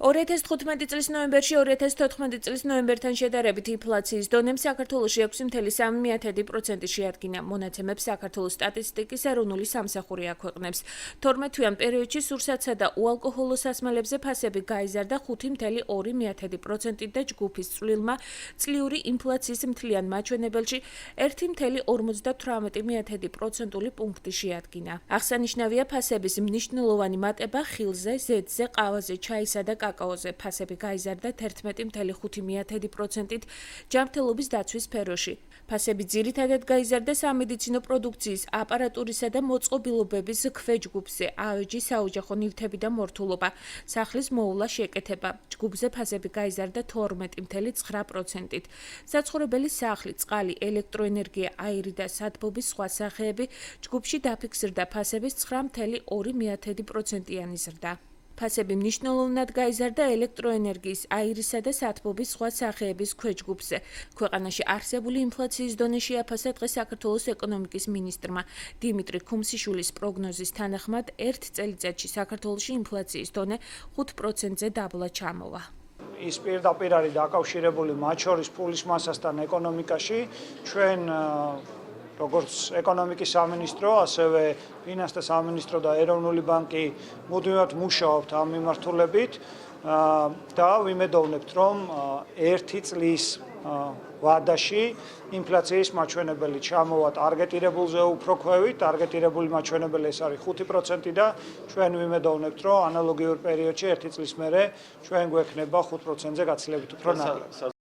2015 წლის ნოემბერში 2014 წლის ნოემბერთან შედარებით ინფლაციის დონემ საქართველოში 6.3% შეადგინა. მონაცემებს საქართველოს სტატისტიკის ეროვნული სამსახური აქვეყნებს. 12-იან პერიოდში სურსათსა და უალკოჰოლო სასმელებზე ფასები გაიზარდა 5.2% და ჯგუფის წვლილმა წლიური ინფლაციის მთლიან მაჩვენებელში 1.58% პუნქტი შეადგინა. აღსანიშნავია ფასების მნიშვნელოვანი მატება ხილზე, ზეთზე, ყავაზე, ჩაისა და კაკაოზე. ფასები გაიზარდა 11.5%-ით ჯანმრთელობის დაცვის სფეროში. ფასები ძირითადად გაიზარდა სამედიცინო პროდუქციის, აპარატურისა და მოწყობილობების ქვეჯგუფზე, ავეჯი, საოჯახო ნივთები და მორთულობა, სახლის მოულა, შეკეთება. ჯგუფზე ფასები გაიზარდა 12.9%-ით. საცხოვრებელი სახლი, წყალი, ელექტროენერგია, აირი და სათბობის სხვა სახეები ჯგუფში დაფიქსირდა ფასების 9.2%-იანი ზრდა. ფასები მნიშვნელოვნად გაიზარდა ელექტროენერგიის, აირისა და სათბობის სხვა სახეების ქვეჯგუფზე. ქვეყანაში არსებული ინფლაციის დონე შეაფასა დღეს საქართველოს ეკონომიკის მინისტრმა დიმიტრი ქუმსიშვილის პროგნოზის თანახმად, ერთ წელიწადში საქართველოში ინფლაციის დონე 5%-ზე დაბლა ჩამოვა. ის პირდაპირ არის დაკავშირებული მათ შორის ფულის მასასთან ეკონომიკაში. ჩვენ როგორც ეკონომიკის სამინისტრო, ასევე ფინანსთა სამინისტრო და ეროვნული ბანკი მუდმივად მუშაობთ ამ მიმართულებით და ვიმედოვნებთ, რომ ერთი წლის ვადაში ინფლაციის მაჩვენებელი ჩამოვა ტარგეტირებულზე უფრო ქვევით, ტარგეტირებული მაჩვენებელი ეს არის 5% და ჩვენ ვიმედოვნებთ, რომ ანალოგიურ პერიოდში ერთი წლის მერე ჩვენ გვექნება 5%-ზე გაცილებით უფრო ნაკლები.